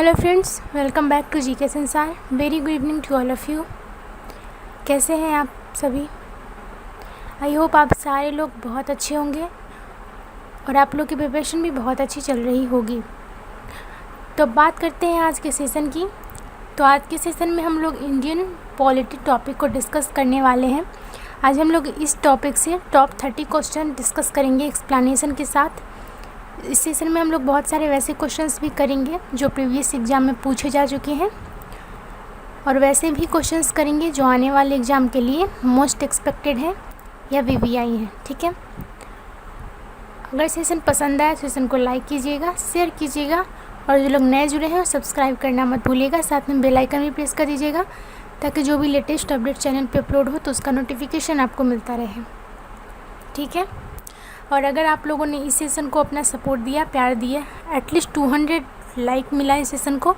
Hello friends, welcome back to GK Sansar. Very good evening to all of you. कैसे हैं आप सभी? I hope आप सारे लोग बहुत अच्छे होंगे और आप लोग की प्रिपरेशन भी बहुत अच्छी चल रही होगी। तो बात करते हैं आज के सेशन की। तो आज के सेशन में हम लोग इंडियन पॉलिटी टॉपिक को डिस्कस करने वाले हैं। आज हम लोग इस टॉपिक से टॉप 30 क्वेश्चन डिस्कस करेंगे एक्सप्लेनेशन के साथ। इस सेशन में हम लोग बहुत सारे वैसे क्वेश्चंस भी करेंगे जो प्रीवियस एग्ज़ाम में पूछे जा चुके हैं, और वैसे भी क्वेश्चंस करेंगे जो आने वाले एग्ज़ाम के लिए मोस्ट एक्सपेक्टेड है या वीवीआई है। ठीक है, अगर सेशन पसंद आए तो सेशन को लाइक कीजिएगा, शेयर कीजिएगा, और जो लोग नए जुड़े हैं सब्सक्राइब करना मत भूलिएगा। साथ में बेल आइकन भी प्रेस कर दीजिएगा ताकि जो भी लेटेस्ट अपडेट चैनल पे अपलोड हो तो उसका नोटिफिकेशन आपको मिलता रहे। ठीक है, और अगर आप लोगों ने इस सेशन को अपना सपोर्ट दिया, प्यार दिया, एटलीस्ट 200 लाइक मिला इस सेशन को,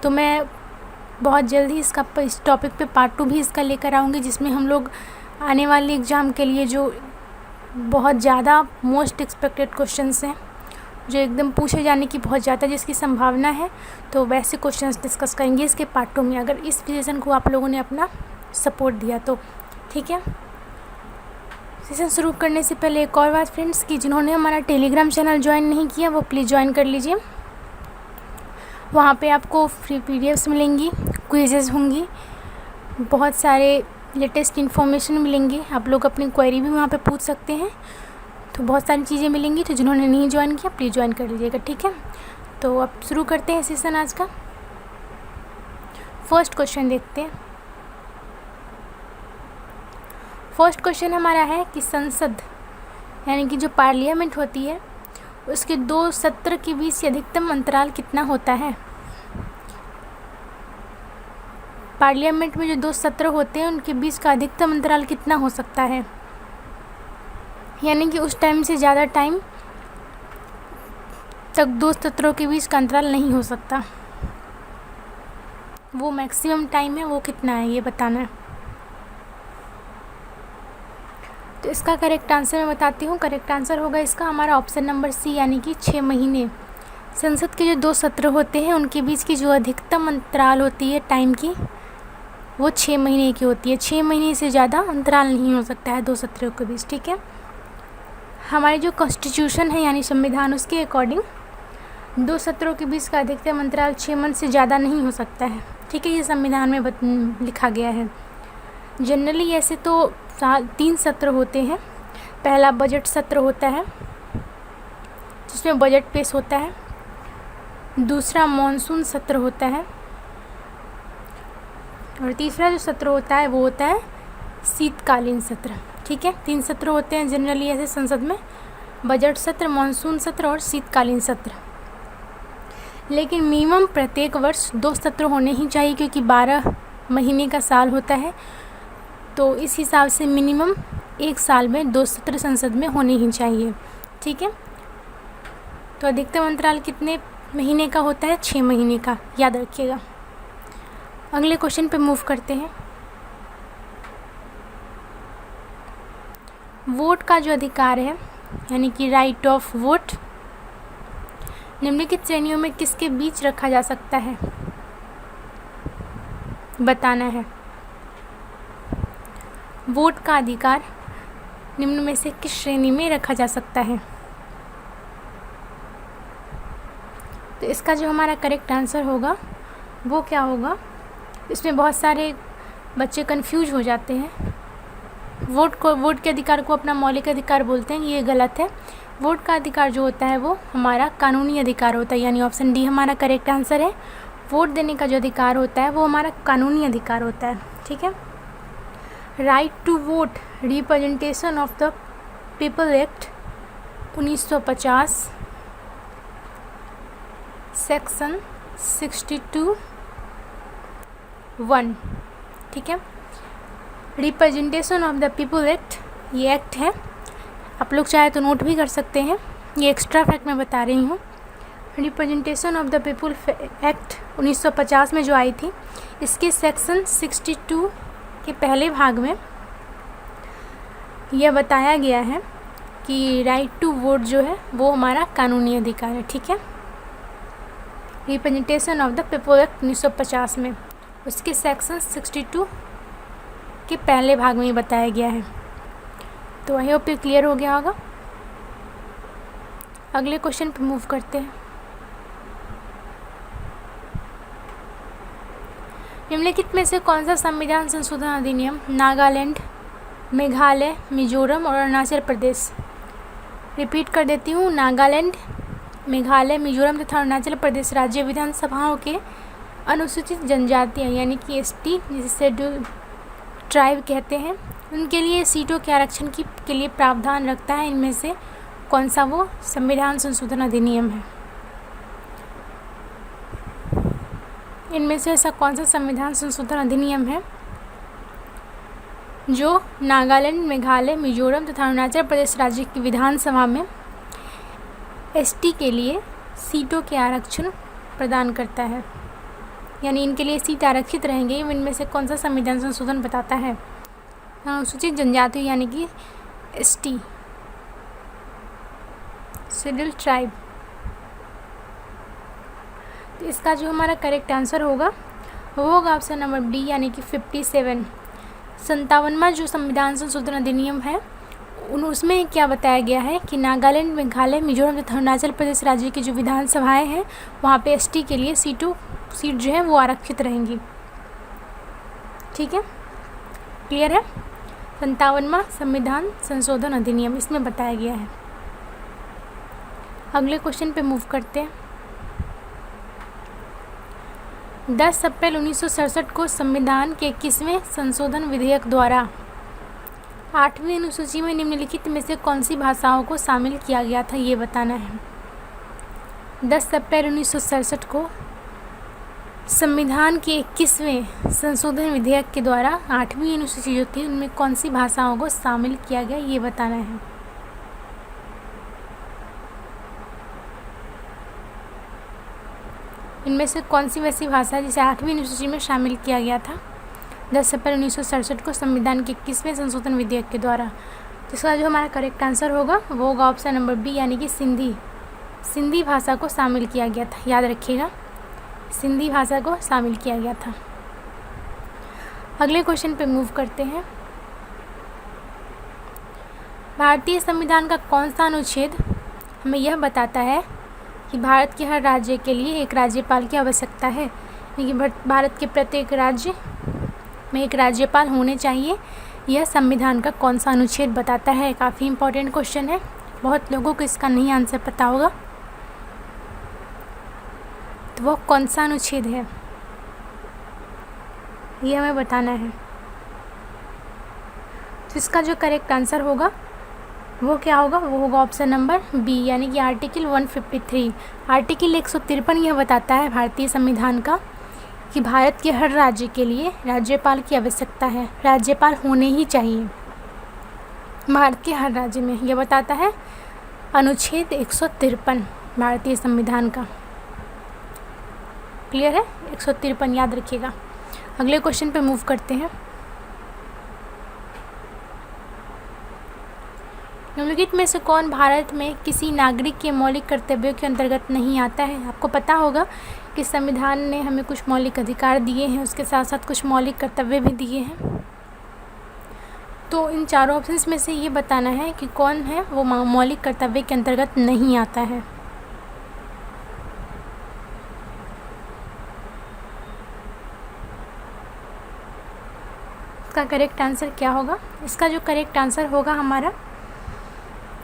तो मैं बहुत जल्द ही इस टॉपिक पे पार्ट 2 भी इसका लेकर आऊँगी, जिसमें हम लोग आने वाले एग्ज़ाम के लिए जो बहुत ज़्यादा मोस्ट एक्सपेक्टेड क्वेश्चंस हैं, जो एकदम पूछे जाने की बहुत ज़्यादा जिसकी संभावना है, तो वैसे क्वेश्चंस डिस्कस करेंगे इसके पार्ट 2 में, अगर इस सेशन को आप लोगों ने अपना सपोर्ट दिया तो। ठीक है, सेशन शुरू करने से पहले एक और बात फ्रेंड्स, कि जिन्होंने हमारा टेलीग्राम चैनल ज्वाइन नहीं किया वो प्लीज़ ज्वाइन कर लीजिए। वहाँ पे आपको फ्री पीडीएफ्स मिलेंगी, क्विजेज़ होंगी, बहुत सारे लेटेस्ट इन्फॉर्मेशन मिलेंगे। आप लोग अपनी क्वेरी भी वहाँ पे पूछ सकते हैं, तो बहुत सारी चीज़ें मिलेंगी। तो जिन्होंने नहीं ज्वाइन किया प्लीज़ ज्वाइन कर लीजिएगा। ठीक है, तो अब शुरू करते हैं सेशन आज का। फर्स्ट क्वेश्चन देखते हैं। फर्स्ट क्वेश्चन हमारा है कि संसद यानी कि जो पार्लियामेंट होती है उसके 2 सत्र के बीच अधिकतम अंतराल कितना होता है। पार्लियामेंट में जो 2 सत्र होते हैं उनके बीच का अधिकतम अंतराल कितना हो सकता है, यानी कि उस टाइम से ज़्यादा टाइम तक 2 सत्रों के बीच का अंतराल नहीं हो सकता। वो मैक्सिमम टाइम है, वो कितना है ये बताना है। तो इसका करेक्ट आंसर मैं बताती हूँ। करेक्ट आंसर होगा इसका हमारा ऑप्शन नंबर सी, यानी कि 6 महीने। संसद के जो 2 सत्र होते हैं उनके बीच की जो अधिकतम अंतराल होती है टाइम की, वो 6 महीने की होती है। 6 महीने से ज़्यादा अंतराल नहीं हो सकता है 2 सत्रों के बीच। ठीक है, हमारी जो कॉन्स्टिट्यूशन है यानी संविधान, उसके अकॉर्डिंग 2 सत्रों के बीच का अधिकतम अंतराल 6 मंथ से ज़्यादा नहीं हो सकता है। ठीक है, ये संविधान में लिखा गया है। जनरली ऐसे तो 3 सत्र होते हैं। पहला बजट सत्र होता है जिसमें बजट पेश होता है। दूसरा मॉनसून सत्र होता है, और तीसरा जो सत्र होता है वो होता है शीतकालीन सत्र। ठीक है, 3 सत्र होते हैं जनरली ऐसे संसद में, बजट सत्र, मॉनसून सत्र और शीतकालीन सत्र। लेकिन मिनिमम प्रत्येक वर्ष 2 सत्र होने ही चाहिए, क्योंकि 12 महीने का साल होता है। तो इस हिसाब से मिनिमम 1 साल में 2 सत्र संसद में होने ही चाहिए। ठीक है, तो अधिकतम अंतराल कितने महीने का होता है? 6 महीने का, याद रखिएगा। अगले क्वेश्चन पे मूव करते हैं। वोट का जो अधिकार है यानी कि राइट ऑफ वोट निम्नलिखित श्रेणियों में किसके बीच रखा जा सकता है, बताना है। वोट का अधिकार निम्न में से किस श्रेणी में रखा जा सकता है? तो इसका जो हमारा करेक्ट आंसर होगा वो क्या होगा? इसमें बहुत सारे बच्चे कंफ्यूज हो जाते हैं। वोट के अधिकार को अपना मौलिक अधिकार बोलते हैं, ये गलत है। वोट का अधिकार जो होता है वो हमारा कानूनी अधिकार होता है, यानी ऑप्शन डी हमारा करेक्ट आंसर है। वोट देने का जो अधिकार होता है वो हमारा कानूनी अधिकार होता है। ठीक है, right to vote representation of the people act 1950 section 62(1). ठीक है, representation of the people act ये एक्ट है, आप लोग चाहे तो नोट भी कर सकते हैं, ये एक्स्ट्रा फैक्ट मैं बता रही हूँ। Representation of the people act 1950 में जो आई थी, इसके सेक्शन 62 के पहले भाग में यह बताया गया है कि राइट टू वोट जो है वो हमारा कानूनी अधिकार है। ठीक है, representation of the people act 1950 में, उसके सेक्शन 62 के पहले भाग में ये बताया गया है। तो आई होप ये क्लियर हो गया होगा। अगले क्वेश्चन पे मूव करते हैं। निम्नलिखित में से कौन सा संविधान संशोधन अधिनियम नागालैंड, मेघालय, मिजोरम और अरुणाचल प्रदेश, रिपीट कर देती हूँ, नागालैंड, मेघालय, मिजोरम तथा अरुणाचल प्रदेश राज्य विधानसभाओं के अनुसूचित जनजातियाँ यानी कि एसटी, जिसे शेड्यूल ट्राइब कहते हैं, उनके लिए सीटों के आरक्षण के लिए प्रावधान रखता है। इनमें से कौन सा वो संविधान संशोधन अधिनियम है? इनमें से ऐसा कौन सा संविधान संशोधन अधिनियम है जो नागालैंड, मेघालय, मिजोरम तथा अरुणाचल प्रदेश राज्य की विधानसभा में एसटी के लिए सीटों के आरक्षण प्रदान करता है, यानी इनके लिए सीट आरक्षित रहेंगे। इनमें से कौन सा संविधान संशोधन बताता है? अनुसूचित जनजाति यानी कि एसटी, शेड्यूल ट्राइब। तो इसका जो हमारा करेक्ट आंसर होगा वो होगा ऑप्शन नंबर डी यानी कि 57। 57वां जो संविधान संशोधन अधिनियम है उसमें क्या बताया गया है कि नागालैंड, मेघालय, मिजोरम तथा अरुणाचल प्रदेश राज्य की जो विधानसभाएं हैं वहाँ पे एसटी के लिए सीट जो है वो आरक्षित रहेंगी। ठीक है, क्लियर है? 57वां संविधान संशोधन अधिनियम इसमें बताया गया है। अगले क्वेश्चन पे मूव करते हैं। 10 अप्रैल 1967 को संविधान के 21वें संशोधन विधेयक द्वारा 8वीं अनुसूची में निम्नलिखित में से कौन सी भाषाओं को शामिल किया गया था, ये बताना है। 10 अप्रैल 1967 को संविधान के 21वें संशोधन विधेयक के द्वारा 8वीं अनुसूची जो थी उनमें कौन सी भाषाओं को शामिल किया गया, ये बताना है। इनमें से कौन सी वैसी भाषा है जिसे 8वीं अनुसूची में शामिल किया गया था 10 अप्रैल 1967 को संविधान के 21वें संशोधन विधेयक के द्वारा? जिसका जो हमारा करेक्ट आंसर होगा वो होगा ऑप्शन नंबर बी यानी कि सिंधी भाषा को शामिल किया गया था। याद रखिएगा, सिंधी भाषा को शामिल किया गया था। अगले क्वेश्चन पे मूव करते हैं। भारतीय संविधान का कौन सा अनुच्छेद हमें यह बताता है कि भारत के हर राज्य के लिए एक राज्यपाल की आवश्यकता है, यानी कि भारत के प्रत्येक राज्य में एक राज्यपाल होने चाहिए? यह संविधान का कौन सा अनुच्छेद बताता है? काफ़ी इम्पोर्टेंट क्वेश्चन है, बहुत लोगों को इसका नहीं आंसर पता होगा। तो वो कौन सा अनुच्छेद है ये हमें बताना है। तो इसका जो करेक्ट आंसर होगा वो क्या होगा? वो होगा ऑप्शन नंबर बी यानी कि आर्टिकल 153। आर्टिकल 153 यह बताता है भारतीय संविधान का कि भारत के हर राज्य के लिए राज्यपाल की आवश्यकता है, राज्यपाल होने ही चाहिए भारत के हर राज्य में। यह बताता है अनुच्छेद 153 भारतीय संविधान का। क्लियर है? 153 याद रखिएगा। अगले क्वेश्चन पे मूव करते हैं। निम्नलिखित में से कौन भारत में किसी नागरिक के मौलिक कर्तव्यों के अंतर्गत नहीं आता है? आपको पता होगा कि संविधान ने हमें कुछ मौलिक अधिकार दिए हैं, उसके साथ साथ कुछ मौलिक कर्तव्य भी दिए हैं। तो इन चारों ऑप्शंस में से ये बताना है कि कौन है वो मौलिक कर्तव्य के अंतर्गत नहीं आता है। इसका करेक्ट आंसर क्या होगा? इसका जो करेक्ट आंसर होगा हमारा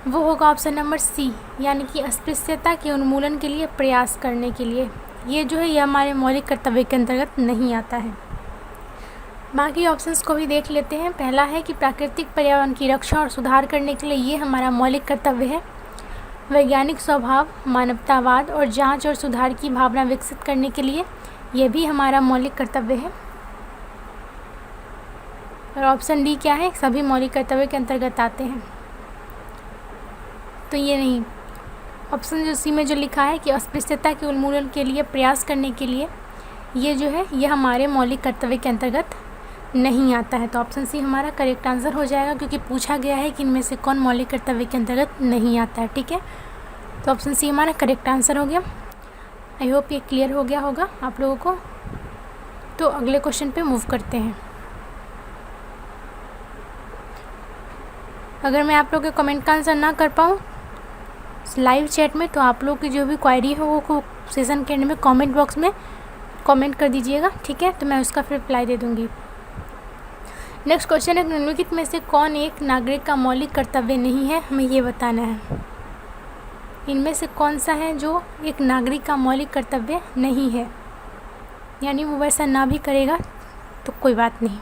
वो होगा ऑप्शन नंबर सी यानी कि अस्पृश्यता के उन्मूलन के लिए प्रयास करने के लिए। ये जो है ये हमारे मौलिक कर्तव्य के अंतर्गत नहीं आता है। बाकी ऑप्शंस को भी देख लेते हैं। पहला है कि प्राकृतिक पर्यावरण की रक्षा और सुधार करने के लिए ये हमारा मौलिक कर्तव्य है। वैज्ञानिक स्वभाव, मानवतावाद और जांच और सुधार की भावना विकसित करने के लिए ये भी हमारा मौलिक कर्तव्य है। और ऑप्शन डी क्या है? सभी मौलिक कर्तव्य के अंतर्गत आते हैं। तो ये नहीं, ऑप्शन जो सी में जो लिखा है कि अस्पृश्यता के उन्मूलन के लिए प्रयास करने के लिए, ये जो है ये हमारे मौलिक कर्तव्य के अंतर्गत नहीं आता है। तो ऑप्शन सी हमारा करेक्ट आंसर हो जाएगा, क्योंकि पूछा गया है कि इनमें से कौन मौलिक कर्तव्य के अंतर्गत नहीं आता है। ठीक है, तो ऑप्शन सी हमारा करेक्ट आंसर हो गया। आई होप ये क्लियर हो गया होगा आप लोगों को। तो अगले क्वेश्चन पे मूव करते हैं। अगर मैं आप लोगों के कमेंट का आंसर ना कर पाऊँ लाइव चैट में, तो आप लोगों की जो भी क्वायरी हो वो सेशन के एंड में कमेंट बॉक्स में कमेंट कर दीजिएगा, ठीक है। तो मैं उसका फिर रिप्लाई दे दूँगी। नेक्स्ट क्वेश्चन है, निम्नलिखित में से कौन एक नागरिक का मौलिक कर्तव्य नहीं है, हमें ये बताना है। इनमें से कौन सा है जो एक नागरिक का मौलिक कर्तव्य नहीं है, यानी वो वैसा ना भी करेगा तो कोई बात नहीं।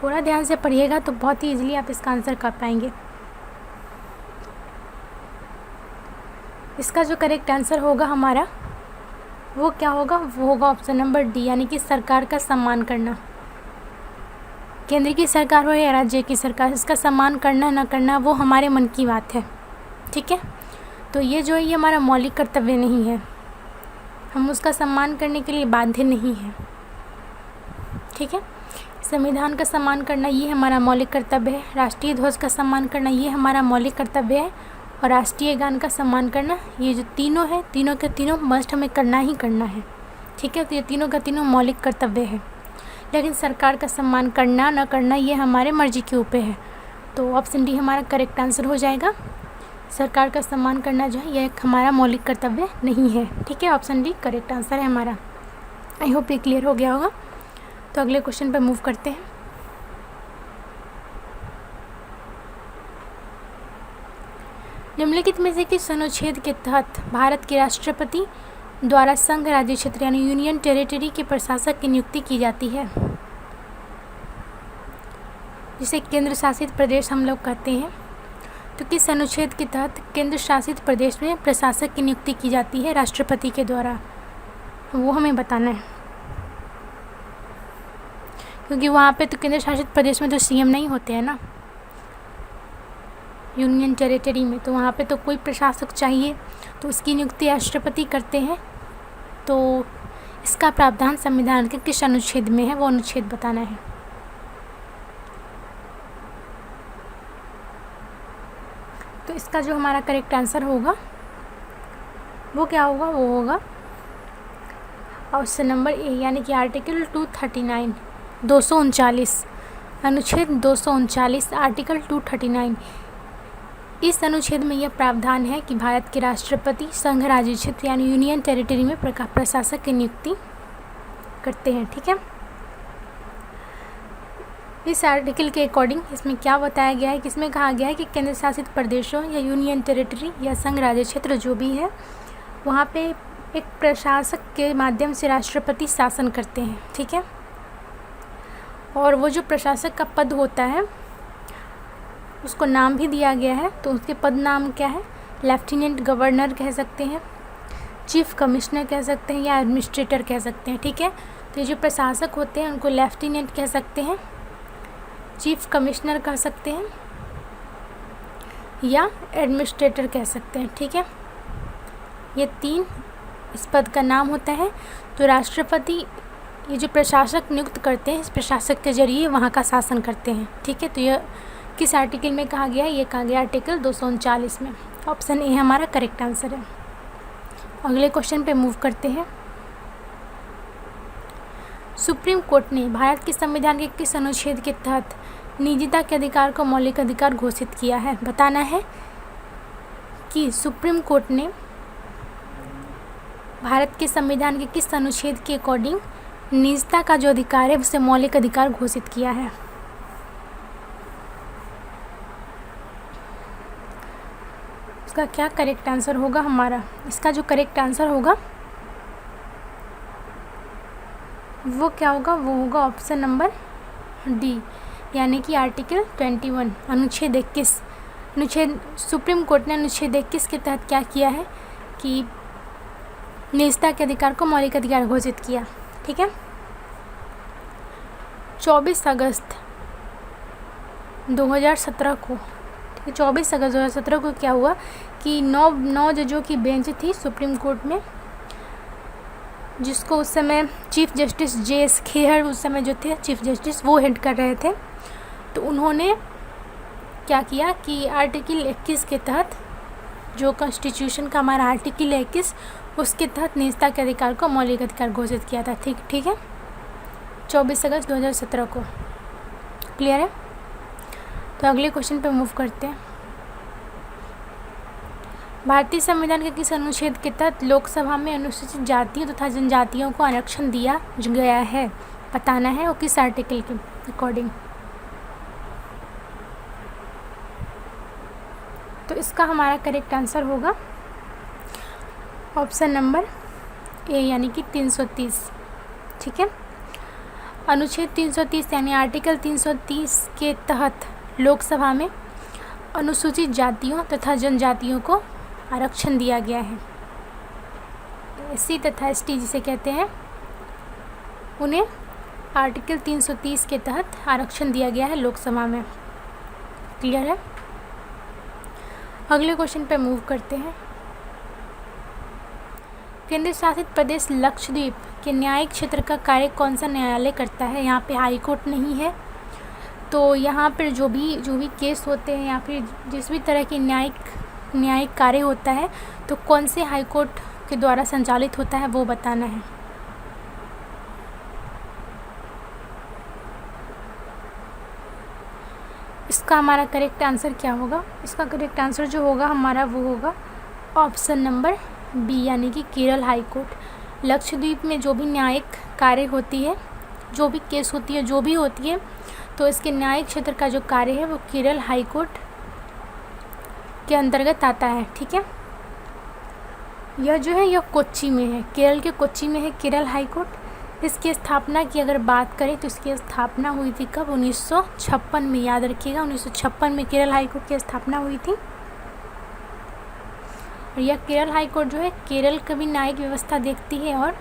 थोड़ा ध्यान से पढ़िएगा तो बहुत ही ईजिली आप इसका आंसर कर पाएंगे। इसका जो करेक्ट आंसर होगा हमारा वो क्या होगा, वो होगा ऑप्शन नंबर डी, यानी कि सरकार का सम्मान करना। केंद्र की सरकार हो या राज्य की सरकार, इसका सम्मान करना ना करना वो हमारे मन की बात है, ठीक है। तो ये जो है ये हमारा मौलिक कर्तव्य नहीं है, हम उसका सम्मान करने के लिए बाध्य नहीं हैं, ठीक है। संविधान का सम्मान करना ये हमारा मौलिक कर्तव्य है, राष्ट्रीय ध्वज का सम्मान करना ये हमारा मौलिक कर्तव्य है, और राष्ट्रीय गान का सम्मान करना, ये जो तीनों है तीनों के तीनों मस्ट हमें करना ही करना है, ठीक है। तो ये तीनों का तीनों मौलिक कर्तव्य है। लेकिन सरकार का सम्मान करना ना करना ये हमारे मर्जी के ऊपर है। तो ऑप्शन डी हमारा करेक्ट आंसर हो जाएगा। सरकार का सम्मान करना जो है यह एक हमारा मौलिक कर्तव्य नहीं है, ठीक है। ऑप्शन डी करेक्ट आंसर है हमारा। आई होप ये क्लियर हो गया होगा। तो अगले क्वेश्चन पर मूव करते हैं। निम्नलिखित में से किस अनुच्छेद के तहत भारत के राष्ट्रपति द्वारा संघ राज्य क्षेत्र यानी यूनियन टेरिटरी के प्रशासक की नियुक्ति की जाती है, जिसे केंद्र शासित प्रदेश हम लोग कहते हैं। तो किस अनुच्छेद के तहत केंद्र शासित प्रदेश में प्रशासक की नियुक्ति की जाती है राष्ट्रपति के द्वारा, वो हमें बताना है। क्योंकि वहाँ पे तो केंद्र शासित प्रदेश में तो सीएम नहीं होते हैं ना, यूनियन टेरिटरी में, तो वहाँ पे तो कोई प्रशासक चाहिए, तो उसकी नियुक्ति राष्ट्रपति करते हैं। तो इसका प्रावधान संविधान के किस अनुच्छेद में है वो अनुच्छेद बताना है। तो इसका जो हमारा करेक्ट आंसर होगा वो क्या होगा, वो होगा ऑप्शन नंबर ए, यानी कि आर्टिकल 239 239 अनुच्छेद 239 आर्टिकल 239। इस अनुच्छेद में यह प्रावधान है कि भारत के राष्ट्रपति संघ राज्य क्षेत्र यानी यूनियन टेरिटरी में प्रशासक की नियुक्ति करते हैं, ठीक है। इस आर्टिकल के अकॉर्डिंग इसमें क्या बताया गया है कि इसमें कहा गया है कि केंद्र शासित प्रदेशों या यूनियन टेरिटरी या संघ राज्य क्षेत्र जो भी है वहाँ पे एक प्रशासक के माध्यम से राष्ट्रपति शासन करते हैं, ठीक है। और वो जो प्रशासक का पद होता है उसको नाम भी दिया गया है। तो उसके पद नाम क्या है, लेफ्टिनेंट गवर्नर कह सकते हैं, चीफ कमिश्नर कह सकते हैं, या एडमिनिस्ट्रेटर कह सकते हैं, ठीक है। तो ये जो प्रशासक होते हैं उनको लेफ्टिनेंट कह सकते हैं, चीफ कमिश्नर कह सकते हैं, या एडमिनिस्ट्रेटर कह सकते हैं, ठीक है। ये तीन इस पद का नाम होता है। तो राष्ट्रपति ये जो प्रशासक नियुक्त करते हैं इस प्रशासक के जरिए वहाँ का शासन करते हैं, ठीक है। तो यह किस आर्टिकल में कहा गया है, ये कहा गया आर्टिकल 239 में। ऑप्शन ए हमारा करेक्ट आंसर है। अगले क्वेश्चन पे मूव करते हैं। सुप्रीम कोर्ट ने भारत के संविधान के किस अनुच्छेद के तहत निजता के अधिकार को मौलिक अधिकार घोषित किया है, बताना है कि सुप्रीम कोर्ट ने भारत के संविधान के किस अनुच्छेद के अकॉर्डिंग निजता का जो अधिकार है उसे मौलिक अधिकार घोषित किया है। इसका क्या करेक्ट आंसर होगा हमारा, इसका जो करेक्ट आंसर होगा वो क्या होगा, वो होगा ऑप्शन नंबर डी, यानी कि आर्टिकल 21 अनुच्छेद 21। अनुच्छेद सुप्रीम कोर्ट ने अनुच्छेद 21 के तहत क्या किया है कि निजता के अधिकार को मौलिक अधिकार घोषित किया, ठीक है। 24 अगस्त 2017 को, 24 अगस्त 2017 को क्या हुआ कि 9 जजों की बेंच थी सुप्रीम कोर्ट में, जिसको उस समय चीफ जस्टिस JS खेहर उस समय जो थे चीफ जस्टिस वो हेड कर रहे थे। तो उन्होंने क्या किया कि आर्टिकल 21 के तहत जो कॉन्स्टिट्यूशन का हमारा आर्टिकल 21 उसके तहत निजता के अधिकार को मौलिक अधिकार घोषित किया था। ठीक है, 24 अगस्त 2017 को। क्लियर है? तो अगले क्वेश्चन पे मूव करते हैं। भारतीय संविधान के किस अनुच्छेद के तहत लोकसभा में अनुसूचित जातियों तथा जनजातियों को आरक्षण दिया गया है, बताना है, और किस आर्टिकल के अकॉर्डिंग। तो इसका हमारा करेक्ट आंसर होगा ऑप्शन नंबर ए, यानी कि 330। ठीक है, अनुच्छेद 330 यानी आर्टिकल 330 के तहत लोकसभा में अनुसूचित जातियों तथा जनजातियों को आरक्षण दिया गया है। एससी तथा एसटी जिसे कहते हैं, उन्हें आर्टिकल 330 के तहत आरक्षण दिया गया है लोकसभा में। क्लियर है? अगले क्वेश्चन पे मूव करते हैं। केंद्र शासित प्रदेश लक्षद्वीप के न्यायिक क्षेत्र का कार्य कौन सा न्यायालय करता है? यहाँ पे हाई कोर्ट नहीं है, तो यहाँ पर जो भी केस होते हैं या फिर जिस भी तरह की न्यायिक कार्य होता है तो कौन से हाई कोर्ट के द्वारा संचालित होता है वो बताना है। इसका हमारा करेक्ट आंसर क्या होगा? इसका करेक्ट आंसर जो होगा हमारा वो होगा ऑप्शन नंबर बी, यानी कि केरल हाई कोर्ट। लक्षद्वीप में जो भी न्यायिक कार्य होती है, जो भी केस होती है, जो भी होती है, तो इसके न्यायिक क्षेत्र का जो कार्य है वो केरल हाई कोर्ट के अंतर्गत आता है। ठीक है, यह जो है यह कोच्चि में है, केरल के कोच्चि में है केरल हाई कोर्ट। इसकी स्थापना की अगर बात करें तो इसकी स्थापना हुई थी कब? 1956 में। याद रखिएगा, 1956 में केरल हाई कोर्ट की स्थापना हुई थी। और यह केरल हाई कोर्ट जो है केरल की भी न्यायिक व्यवस्था देखती है और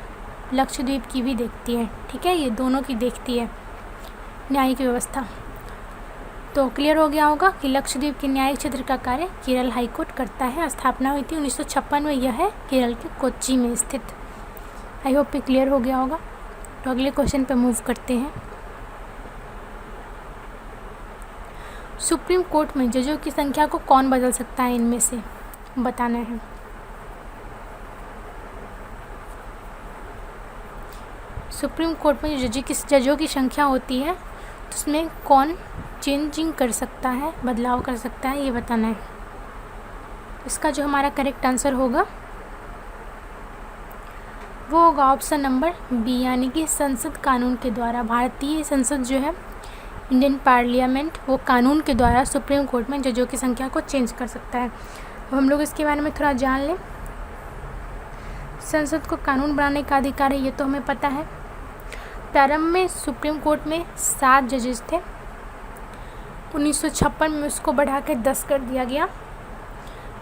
लक्षद्वीप की भी देखती है। ठीक है, ये दोनों की देखती है न्यायिक व्यवस्था। तो क्लियर हो गया होगा कि लक्षद्वीप के न्यायिक क्षेत्र का कार्य केरल हाई कोर्ट करता है। स्थापना हुई थी 1956 में। यह है केरल के कोच्चि में स्थित। आई होप ये क्लियर हो गया होगा। तो अगले क्वेश्चन पे मूव करते हैं। सुप्रीम कोर्ट में जजों की संख्या को कौन बदल सकता है? इनमें से बताना है। सुप्रीम कोर्ट में जजों की संख्या होती है तो उसमें कौन चेंजिंग कर सकता है, बदलाव कर सकता है, ये बताना है। इसका जो हमारा करेक्ट आंसर होगा वो होगा ऑप्शन नंबर बी, यानी कि संसद कानून के द्वारा। भारतीय संसद जो है, इंडियन पार्लियामेंट, वो कानून के द्वारा सुप्रीम कोर्ट में जजों की संख्या को चेंज कर सकता है। अब हम लोग इसके बारे में थोड़ा जान लें। संसद को कानून बनाने का अधिकार है, ये तो हमें पता है। प्रारंभ में सुप्रीम कोर्ट में 7 जजेस थे। 1956 में उसको बढ़ा के 10 कर दिया गया।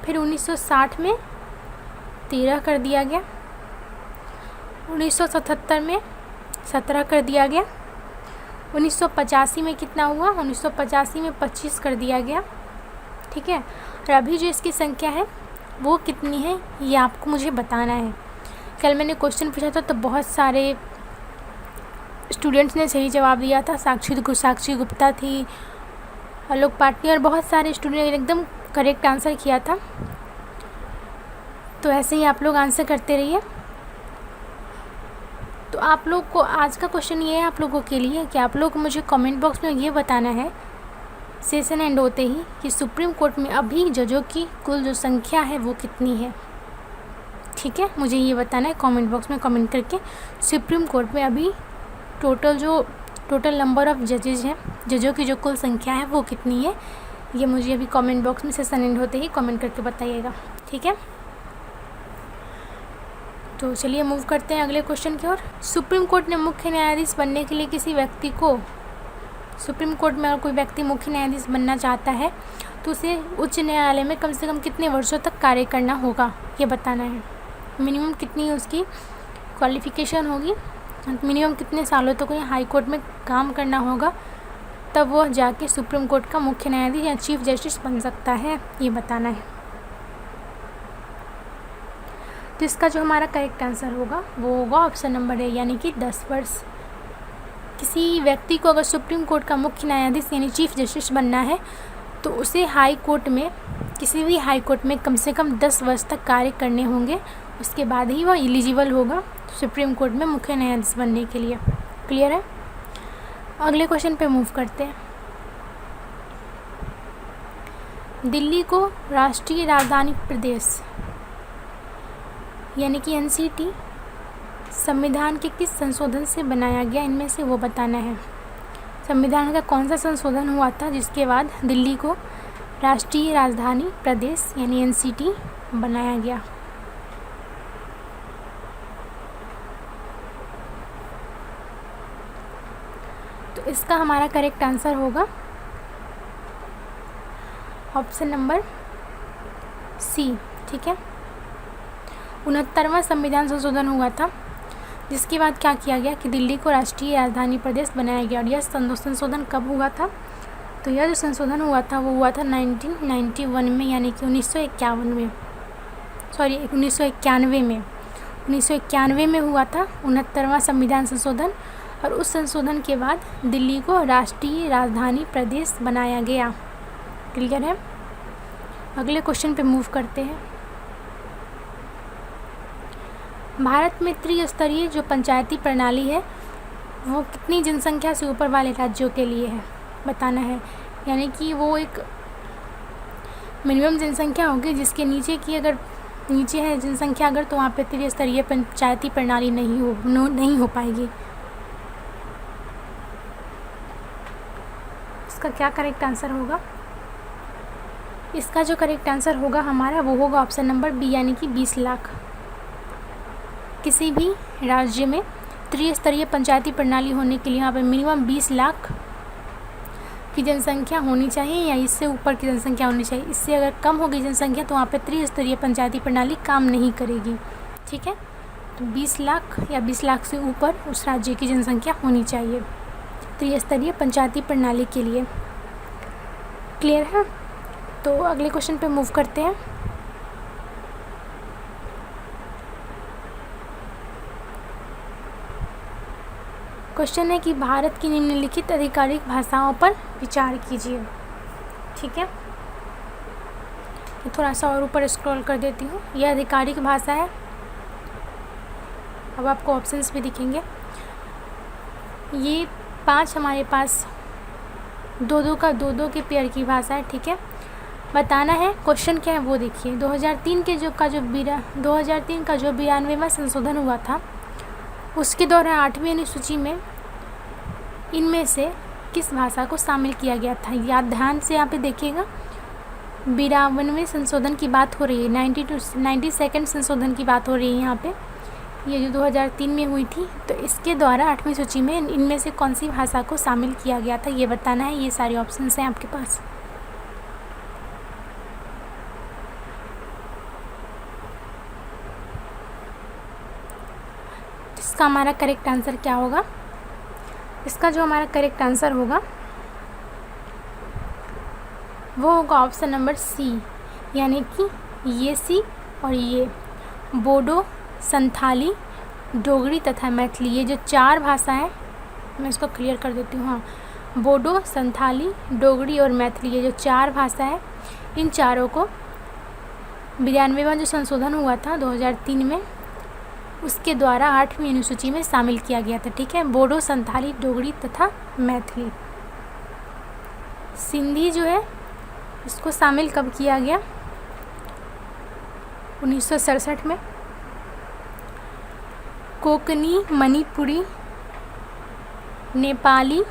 फिर 1960 में 13 कर दिया गया। 1977 में 17 कर दिया गया। 1985 में कितना हुआ? 1985 में 25 कर दिया गया। ठीक है, और अभी जो इसकी संख्या है वो कितनी है ये आपको मुझे बताना है। कल मैंने क्वेश्चन पूछा था तो बहुत सारे स्टूडेंट्स ने सही जवाब दिया था। साक्षी गुप्ता थी, आलोक पाटनी और बहुत सारे स्टूडेंट ने एकदम करेक्ट आंसर किया था। तो ऐसे ही आप लोग आंसर करते रहिए। तो आप लोग को आज का क्वेश्चन ये है आप लोगों के लिए कि आप लोग को मुझे कमेंट बॉक्स में ये बताना है सेशन एंड होते ही कि सुप्रीम कोर्ट में अभी जजों की कुल जो संख्या है वो कितनी है। ठीक है, मुझे ये बताना है कमेंट बॉक्स में कमेंट करके। सुप्रीम कोर्ट में अभी टोटल नंबर ऑफ़ जजेज हैं, जजों की जो कुल संख्या है वो कितनी है, ये मुझे अभी कमेंट बॉक्स में सेशन एंड होते ही कमेंट करके बताइएगा। ठीक है, तो चलिए मूव करते हैं अगले क्वेश्चन की ओर। सुप्रीम कोर्ट ने मुख्य न्यायाधीश बनने के लिए किसी व्यक्ति को, सुप्रीम कोर्ट में अगर कोई व्यक्ति मुख्य न्यायाधीश बनना चाहता है तो उसे उच्च न्यायालय में कम से कम कितने वर्षों तक कार्य करना होगा ये बताना है। मिनिमम कितनी उसकी क्वालिफ़िकेशन होगी, मिनिमम कितने सालों तक उन्हें हाई कोर्ट में काम करना होगा, तब वह जाके सुप्रीम कोर्ट का मुख्य न्यायाधीश या चीफ जस्टिस बन सकता है, ये बताना है। तो इसका जो हमारा करेक्ट आंसर होगा वो होगा ऑप्शन नंबर ए, यानी कि 10 वर्ष। किसी व्यक्ति को अगर सुप्रीम कोर्ट का मुख्य न्यायाधीश यानी चीफ जस्टिस बनना है तो उसे हाई कोर्ट में किसी भी हाई कोर्ट में कम से कम 10 वर्ष तक कार्य करने होंगे, उसके बाद ही वह एलिजिबल होगा सुप्रीम कोर्ट में मुख्य न्यायाधीश बनने के लिए। क्लियर है? अगले क्वेश्चन पे मूव करते हैं। दिल्ली को राष्ट्रीय राजधानी प्रदेश यानी कि एनसीटी संविधान के किस संशोधन से बनाया गया, इनमें से वो बताना है। संविधान का कौन सा संशोधन हुआ था जिसके बाद दिल्ली को राष्ट्रीय राजधानी प्रदेश यानी एनसीटी बनाया गया? तो इसका हमारा करेक्ट आंसर होगा ऑप्शन नंबर सी। ठीक है, 69वां संविधान संशोधन हुआ था जिसके बाद क्या किया गया कि दिल्ली को राष्ट्रीय राजधानी प्रदेश बनाया गया। और यह संशोधन कब हुआ था? तो यह जो संशोधन हुआ था वो हुआ था 1991 में, यानी कि 1991 में, सॉरी 1991 में हुआ था 69वां संविधान संशोधन। और उस संशोधन के बाद दिल्ली को राष्ट्रीय राजधानी प्रदेश बनाया गया। क्लियर है? अगले क्वेश्चन पे मूव करते हैं। भारत में त्रिस्तरीय जो पंचायती प्रणाली है वो कितनी जनसंख्या से ऊपर वाले राज्यों के लिए है बताना है। यानी कि वो एक मिनिमम जनसंख्या होगी जिसके नीचे की अगर नीचे है जनसंख्या अगर, तो वहाँ पे त्रिस्तरीय पंचायती प्रणाली नहीं हो पाएगी। इसका क्या करेक्ट आंसर होगा? इसका जो करेक्ट आंसर होगा हमारा वो होगा ऑप्शन नंबर बी, यानी कि 20 लाख। किसी भी राज्य में त्रिस्तरीय पंचायती प्रणाली होने के लिए यहाँ पर मिनिमम 20 लाख की जनसंख्या होनी चाहिए या इससे ऊपर की जनसंख्या होनी चाहिए। इससे अगर कम होगी जनसंख्या तो वहाँ पर त्रिस्तरीय पंचायती प्रणाली काम नहीं करेगी। ठीक है, तो 20 लाख या 20 लाख से ऊपर उस राज्य की जनसंख्या होनी चाहिए त्रिस्तरीय पंचायती प्रणाली के लिए। क्लियर है? तो अगले क्वेश्चन पे मूव करते हैं। क्वेश्चन है कि भारत की निम्नलिखित आधिकारिक भाषाओं पर विचार कीजिए। ठीक है, थोड़ा सा और ऊपर स्क्रॉल कर देती हूँ। यह आधिकारिक भाषा है। अब आपको ऑप्शंस भी दिखेंगे। ये 5 हमारे पास दो के पेयर की भाषा है। ठीक है, बताना है क्वेश्चन क्या है वो देखिए। 2003 का जो 92वां संशोधन हुआ था उसके दौरान 8वीं अनुसूची में इनमें से किस भाषा को शामिल किया गया था? याद ध्यान से यहाँ पे देखिएगा, 92वें संशोधन की बात हो रही है, 92nd संशोधन की बात हो रही है यहाँ पे। ये जो 2003 में हुई थी, तो इसके द्वारा 8वीं सूची में इनमें से कौन सी भाषा को शामिल किया गया था ये बताना है। ये सारे ऑप्शंस हैं आपके पास। इसका हमारा करेक्ट आंसर क्या होगा? इसका जो हमारा करेक्ट आंसर होगा वो होगा ऑप्शन नंबर सी, यानी कि ये सी और ये बोडो, संथाली, डोगरी तथा मैथिली। ये जो 4 भाषा है, मैं इसको क्लियर कर देती हूँ। हाँ, बोडो, संथाली, डोगरी और मैथिली, ये जो 4 भाषा है, इन चारों को 92वां जो संशोधन हुआ था 2003 में, उसके द्वारा 8वीं अनुसूची में शामिल किया गया था। ठीक है, बोडो, संथाली, डोगरी तथा मैथिली। सिंधी जो है इसको शामिल कब किया गया? 1967 में। कोंकणी, मणिपुरी, नेपाली,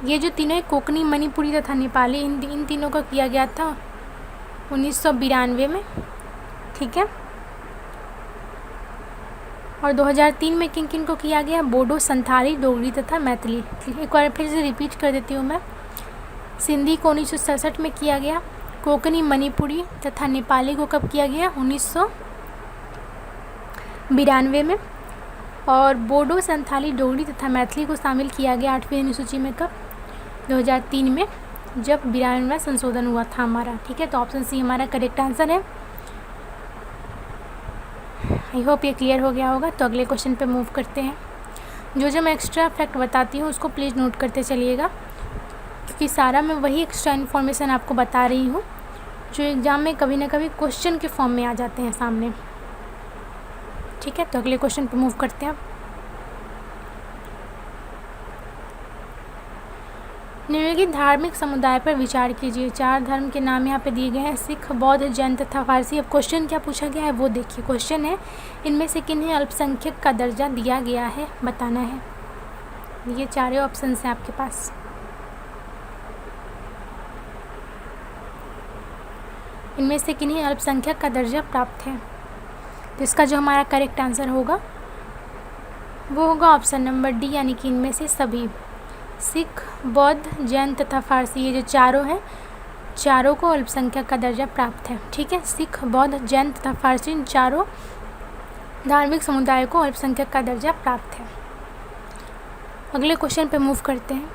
ये जो तीनों है कोंकणी, मणिपुरी तथा नेपाली, इन तीनों का किया गया था 1992 में। ठीक है, और 2003 में किन किन को किया गया? बोडो, संथाली, डोगरी तथा मैथिली। एक बार फिर से रिपीट कर देती हूँ मैं। सिंधी को 1967 में किया गया, कोंकणी, मणिपुरी तथा नेपाली को कब किया गया? 1992 में। और बोडो, संथाली, डोगरी तथा मैथिली को शामिल किया गया 8वीं अनुसूची में कब? 2003 में, जब 92वां संशोधन हुआ था हमारा। ठीक है, तो ऑप्शन सी हमारा करेक्ट आंसर है। आई होप ये क्लियर हो गया होगा। तो अगले क्वेश्चन पे मूव करते हैं। जो मैं एक्स्ट्रा फैक्ट बताती हूँ उसको प्लीज़ नोट करते चलिएगा, क्योंकि सारा मैं वही एक्स्ट्रा इन्फॉर्मेशन आपको बता रही हूँ जो एग्ज़ाम में कभी ना कभी क्वेश्चन के फॉर्म में आ जाते हैं सामने। ठीक है, तो अगले क्वेश्चन पे मूव करते हैं अब। निम्नलिखित धार्मिक समुदाय पर विचार कीजिए। 4 धर्म के नाम यहाँ पे दिए गए हैं, सिख, बौद्ध, जैन तथा फारसी। अब क्वेश्चन क्या पूछा गया है वो देखिए। क्वेश्चन है, इनमें से किन्हें अल्पसंख्यक का दर्जा दिया गया है, बताना है। ये चारों ऑप्शन हैं आपके पास। इनमें से किन्हें अल्पसंख्यक का दर्जा प्राप्त है, तो इसका जो हमारा करेक्ट आंसर होगा वो होगा ऑप्शन नंबर डी, यानी कि इनमें से सभी। सिख, बौद्ध, जैन तथा फारसी, ये जो चारों हैं, चारों को अल्पसंख्यक का दर्जा प्राप्त है। ठीक है, सिख, बौद्ध, जैन तथा फारसी, इन चारों धार्मिक समुदाय को अल्पसंख्यक का दर्जा प्राप्त है। अगले क्वेश्चन पे मूव करते हैं।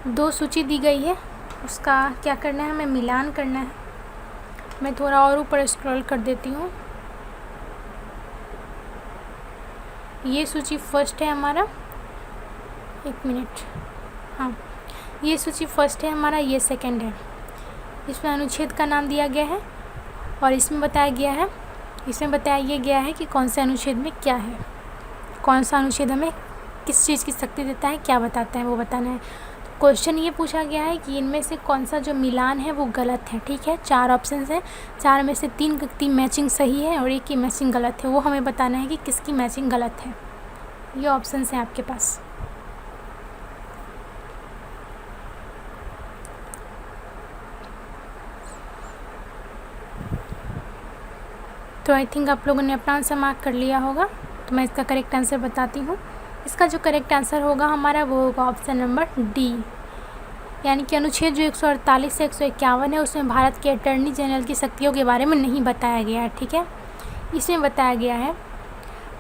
दो सूची दी गई है, उसका क्या करना है, हमें मिलान करना है। मैं थोड़ा और ऊपर स्क्रॉल कर देती हूँ। ये सूची फर्स्ट है हमारा, 1 मिनट, हाँ, ये सूची फर्स्ट है हमारा, ये सेकंड है। इसमें अनुच्छेद का नाम दिया गया है और इसमें बताया गया है कि कौन से अनुच्छेद में क्या है, कौन सा अनुच्छेद हमें किस चीज़ की शक्ति देता है, क्या बताता है, वो बताना है। तो क्वेश्चन ये पूछा गया है कि इनमें से कौन सा जो मिलान है वो गलत है। ठीक है, 4 ऑप्शन हैं, 4 में से 3 मैचिंग सही है और 1 की मैचिंग गलत है। वो हमें बताना है कि किसकी मैचिंग गलत है। ये ऑप्शन हैं आपके पास। तो आई थिंक आप लोगों ने अपना आंसर मार्क कर लिया होगा, तो मैं इसका करेक्ट आंसर बताती हूँ। इसका जो करेक्ट आंसर होगा हमारा वो होगा ऑप्शन नंबर डी, यानी कि अनुच्छेद जो 148 से 151 है उसमें भारत के अटॉर्नी जनरल की शक्तियों के बारे में नहीं बताया गया है। ठीक है, इसमें बताया गया है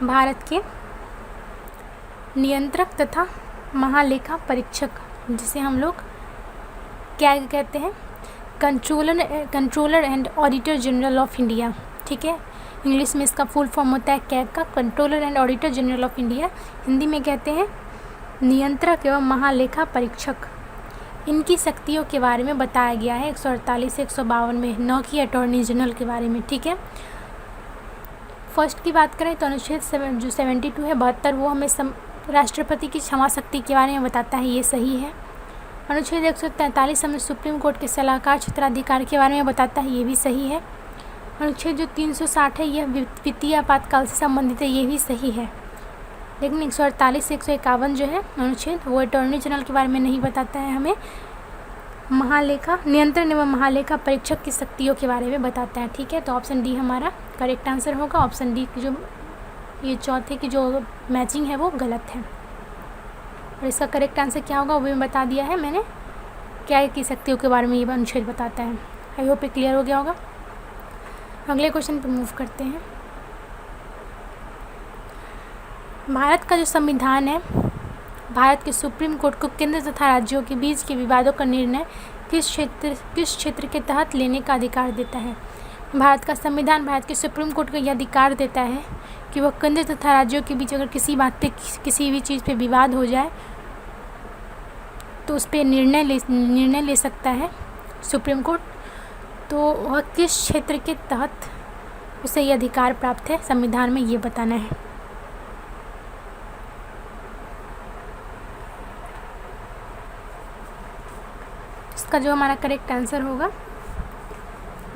भारत के नियंत्रक तथा महालेखा परीक्षक, जिसे हम लोग क्या कहते हैं, controller and auditor general of India. ठीक है, इंग्लिश में इसका फुल फॉर्म होता है कैग का, controller and auditor general of India. Hindi में कहते हैं नियंत्रक एवं महालेखा परीक्षक। इनकी शक्तियों के बारे में बताया गया है 148 से 152 में, 9 की अटॉर्नी जनरल के बारे में। ठीक है, फर्स्ट की बात करें तो अनुच्छेद जो 72 है, 72, वो हमें राष्ट्रपति की क्षमा शक्ति के बारे में बताता है, ये सही है। अनुच्छेद 143 हमें सुप्रीम कोर्ट के सलाहकार क्षेत्राधिकार के बारे में बताता है, ये भी सही है। अनुच्छेद जो 360 है यह वित्तीय आपातकाल से संबंधित है, ये भी सही है। लेकिन 148 से 151 जो है अनुच्छेद, वो अटॉर्नी जनरल के बारे में नहीं बताता है, हमें नियंत्रण एवं महालेखा परीक्षक की शक्तियों के बारे में बताता है। ठीक है, तो ऑप्शन डी हमारा करेक्ट आंसर होगा। ऑप्शन डी की जो ये चौथे की जो मैचिंग है वो गलत है, और इसका करेक्ट आंसर क्या होगा वो भी बता दिया है मैंने, क्या की शक्तियों के बारे में ये अनुच्छेद बताता है। आई होप ये क्लियर हो गया होगा। अगले क्वेश्चन पर मूव करते हैं। भारत का जो संविधान है, भारत के सुप्रीम कोर्ट को केंद्र तथा राज्यों के बीच के विवादों का निर्णय किस क्षेत्र के तहत लेने का अधिकार देता है। भारत का संविधान भारत के सुप्रीम कोर्ट को यह अधिकार देता है कि वह केंद्र तथा राज्यों के बीच अगर किसी बात पे, किसी भी चीज़ पे विवाद हो जाए तो उस पर निर्णय ले सकता है सुप्रीम कोर्ट। तो वह किस क्षेत्र के तहत उसे ये अधिकार प्राप्त है संविधान में, ये बताना है। इसका जो हमारा करेक्ट आंसर होगा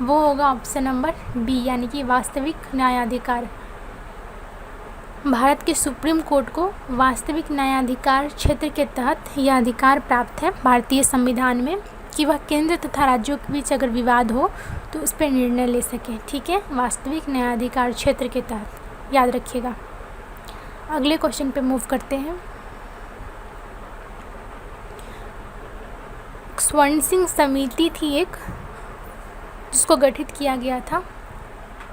वो होगा ऑप्शन नंबर बी, यानी कि वास्तविक न्यायाधिकार। भारत के सुप्रीम कोर्ट को वास्तविक न्यायाधिकार क्षेत्र के तहत यह अधिकार प्राप्त है भारतीय संविधान में कि वह केंद्र तथा राज्यों के बीच अगर विवाद हो तो उस पर निर्णय ले सके। ठीक है, वास्तविक न्यायाधिकार क्षेत्र के तहत, याद रखिएगा। अगले क्वेश्चन पे मूव करते हैं। स्वर्ण सिंह समिति थी एक, जिसको गठित किया गया था,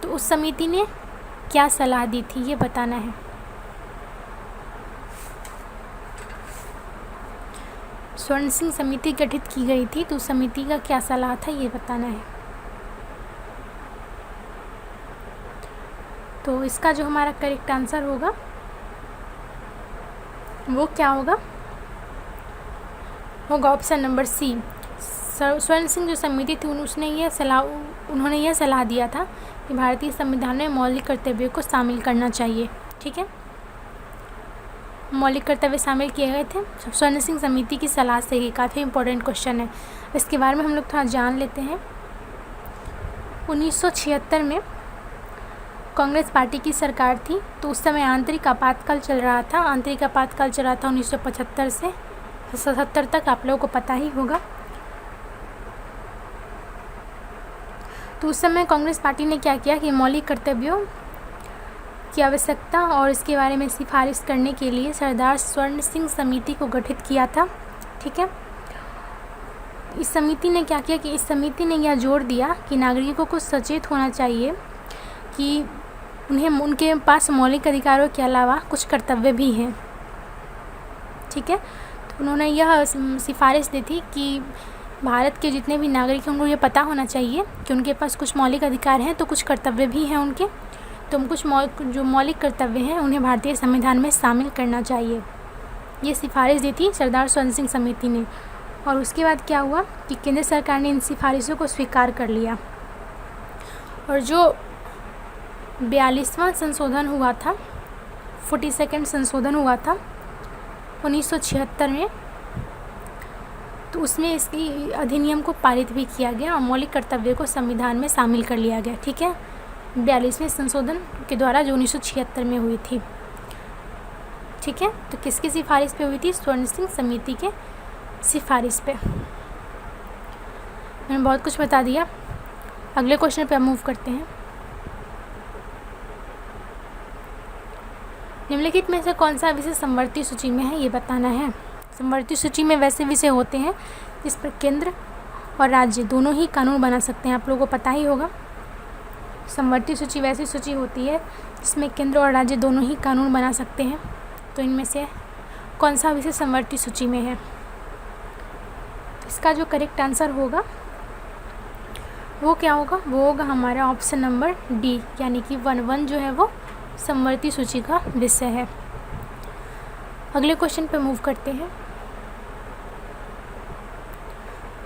तो उस समिति ने क्या सलाह दी थी ये बताना है। स्वर्ण सिंह समिति गठित की गई थी, तो उस समिति का क्या सलाह था ये बताना है। तो इसका जो हमारा करेक्ट आंसर होगा वो क्या होगा ऑप्शन नंबर सी। स्वर्ण सिंह जो समिति थी उन्होंने यह सलाह दिया था कि भारतीय संविधान में मौलिक कर्तव्यों को शामिल करना चाहिए। ठीक है, मौलिक कर्तव्य शामिल किए गए थे स्वर्ण सिंह समिति की सलाह से ही। काफ़ी इंपॉर्टेंट क्वेश्चन है, इसके बारे में हम लोग थोड़ा जान लेते हैं। 1976 में कांग्रेस पार्टी की सरकार थी, तो उस समय आंतरिक आपातकाल चल रहा था। 1975 से 77 तक, आप लोगों को पता ही होगा। तो उस समय कांग्रेस पार्टी ने क्या किया कि मौलिक कर्तव्यों की आवश्यकता और इसके बारे में सिफारिश करने के लिए सरदार स्वर्ण सिंह समिति को गठित किया था। ठीक है, इस समिति ने क्या किया कि इस समिति ने यह जोर दिया कि नागरिकों को सचेत होना चाहिए कि उनके पास मौलिक अधिकारों के अलावा कुछ कर्तव्य भी हैं। ठीक है, तो उन्होंने यह सिफारिश दी थी कि भारत के जितने भी नागरिक हैं उनको ये पता होना चाहिए कि उनके पास कुछ मौलिक अधिकार हैं, तो कुछ कर्तव्य भी हैं उनके। तो कुछ जो मौलिक कर्तव्य हैं उन्हें भारतीय संविधान में शामिल करना चाहिए। ये सिफारिश दी थी सरदार स्वर्ण सिंह समिति ने। और उसके बाद क्या हुआ कि केंद्र सरकार ने इन सिफारिशों को स्वीकार कर लिया। और जो 42वां संशोधन हुआ था, 42nd संशोधन हुआ था 1976 में, तो उसमें इसकी अधिनियम को पारित भी किया गया और मौलिक कर्तव्य को संविधान में शामिल कर लिया गया। ठीक है, 42वें संशोधन के द्वारा जो 1976 में हुई थी। ठीक है, तो किसकी सिफारिश पे हुई थी? स्वर्ण सिंह समिति के सिफारिश पे। मैंने बहुत कुछ बता दिया। अगले क्वेश्चन पे हम मूव करते हैं। निम्नलिखित में से कौन सा विषय समवर्ती सूची में है, ये बताना है। समवर्ती सूची में वैसे विषय होते हैं जिस पर केंद्र और राज्य दोनों ही कानून बना सकते हैं, आप लोगों को पता ही होगा। समवर्ती सूची वैसी सूची होती है जिसमें केंद्र और राज्य दोनों ही कानून बना सकते हैं। तो इनमें से कौन सा विषय समवर्ती सूची में है? तो इसका जो करेक्ट आंसर होगा वो क्या होगा? वो होगा हमारा ऑप्शन नंबर डी, यानी कि 1 जो है वो समवर्ती सूची का विषय है। अगले क्वेश्चन पे मूव करते हैं।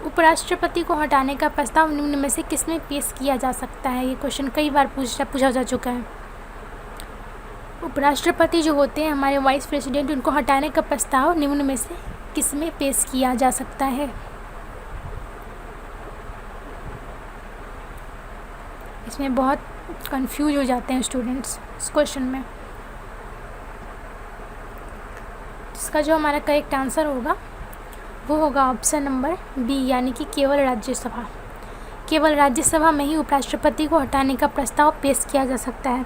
उपराष्ट्रपति को हटाने का प्रस्ताव निम्न में से किसमें पेश किया जा सकता है? ये क्वेश्चन कई बार पूछा जा चुका है। उपराष्ट्रपति जो होते हैं हमारे वाइस प्रेसिडेंट, उनको हटाने का प्रस्ताव निम्न में से किसमें पेश किया जा सकता है? इसमें बहुत कंफ्यूज हो जाते हैं स्टूडेंट्स इस क्वेश्चन में। इसका जो हमारा करेक्ट आंसर होगा वो होगा ऑप्शन नंबर बी, यानी कि केवल राज्यसभा। केवल राज्यसभा में ही उपराष्ट्रपति को हटाने का प्रस्ताव पेश किया जा सकता है।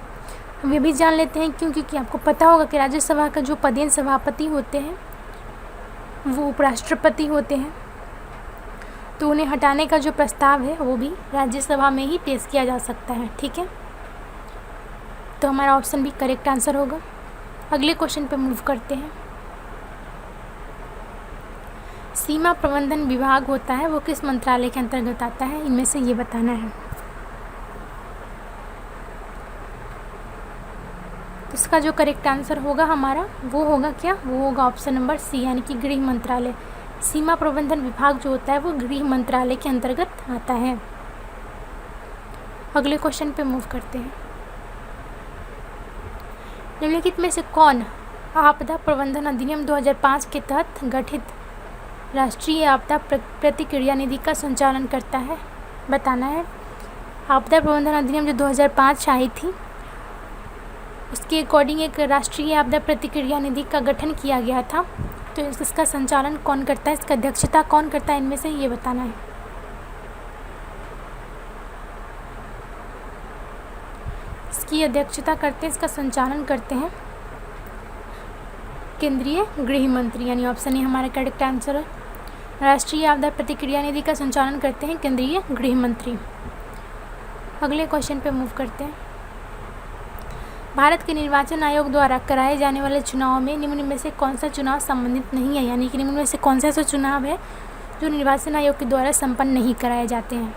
हम ये भी जान लेते हैं क्यों, क्योंकि आपको पता होगा कि राज्यसभा का जो पदेन सभापति होते हैं वो उपराष्ट्रपति होते हैं, तो उन्हें हटाने का जो प्रस्ताव है वो भी राज्यसभा में ही पेश किया जा सकता है। ठीक है, तो हमारा ऑप्शन भी करेक्ट आंसर होगा। अगले क्वेश्चन पे मूव करते हैं। सीमा प्रबंधन विभाग होता है वो किस मंत्रालय के अंतर्गत आता है? इनमें से ये बताना है। इसका जो करेक्ट आंसर होगा हमारा वो होगा क्या? वो होगा ऑप्शन नंबर सी, यानी कि गृह मंत्रालय। सीमा प्रबंधन विभाग जो होता है वो गृह मंत्रालय के अंतर्गत आता है। अगले क्वेश्चन पे मूव करते हैं। निम्नलिखित में से कौन आपदा प्रबंधन अधिनियम 2005 के तहत गठित राष्ट्रीय आपदा प्रतिक्रिया निधि का संचालन करता है? बताना है। आपदा प्रबंधन अधिनियम जो 2005 आई थी उसके अकॉर्डिंग एक राष्ट्रीय आपदा प्रतिक्रिया निधि का गठन किया गया था, तो इसका संचालन कौन करता है, इसका अध्यक्षता कौन करता है, इनमें से ये बताना है। इसकी अध्यक्षता करते हैं, इसका संचालन करते हैं केंद्रीय गृह मंत्री, यानी ऑप्शन ए हमारा करेक्ट आंसर है। राष्ट्रीय आपदा प्रतिक्रिया निधि का संचालन करते हैं केंद्रीय गृह मंत्री। अगले क्वेश्चन पे मूव करते हैं। भारत के निर्वाचन आयोग द्वारा कराए जाने वाले चुनाव में निम्न में से कौन सा चुनाव संबंधित नहीं है, यानी कि निम्न में से कौन सा ऐसा चुनाव है जो निर्वाचन आयोग के द्वारा संपन्न नहीं कराए जाते हैं?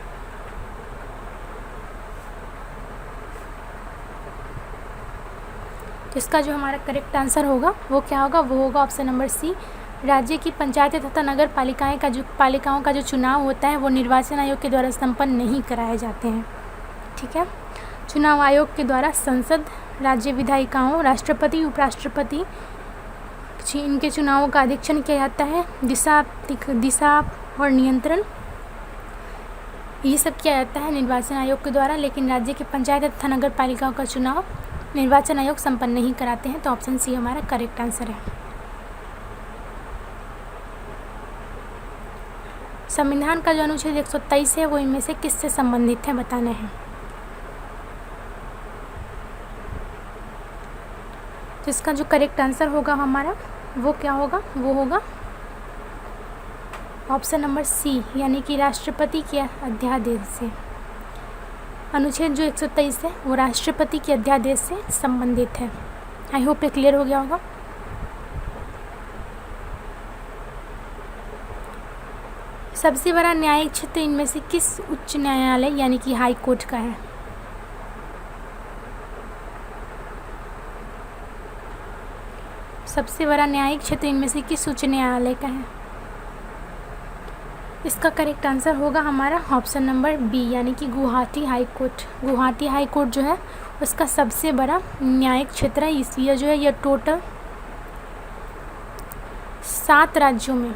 तो इसका जो हमारा करेक्ट आंसर होगा वो क्या होगा, वो होगा ऑप्शन नंबर सी। राज्य की पंचायतें तथा नगर पालिकाओं का जो चुनाव होता है वो निर्वाचन आयोग के द्वारा संपन्न नहीं कराए जाते हैं। ठीक है, चुनाव आयोग के द्वारा संसद, राज्य विधायिकाओं, राष्ट्रपति, उपराष्ट्रपति इनके चुनावों का अधीक्षण किया जाता है। दिशा और नियंत्रण ये सब किया जाता है निर्वाचन आयोग के द्वारा, लेकिन राज्य की पंचायत तथा नगर पालिकाओं का चुनाव निर्वाचन आयोग संपन्न नहीं कराते हैं। तो ऑप्शन सी हमारा करेक्ट आंसर है। संविधान का जो अनुच्छेद 123 है वो इनमें से किससे संबंधित है बताना है। तो इसका जो करेक्ट आंसर होगा हमारा वो क्या होगा, वो होगा ऑप्शन नंबर सी, यानी कि राष्ट्रपति के अध्यादेश से। अनुच्छेद जो 123 है वो राष्ट्रपति के अध्यादेश से संबंधित है। आई होप ये क्लियर हो गया होगा। सबसे बड़ा न्यायिक क्षेत्र इनमें से किस उच्च न्यायालय यानी कि हाई कोर्ट का है। सबसे बड़ा न्यायिक क्षेत्र इनमें से किस उच्च न्यायालय का है। इसका करेक्ट आंसर होगा हमारा ऑप्शन नंबर बी, यानी कि Guwahati high court. Guwahati high court जो है उसका सबसे बड़ा न्यायिक क्षेत्र है। इसलिए जो है यह टोटल 7 राज्यों में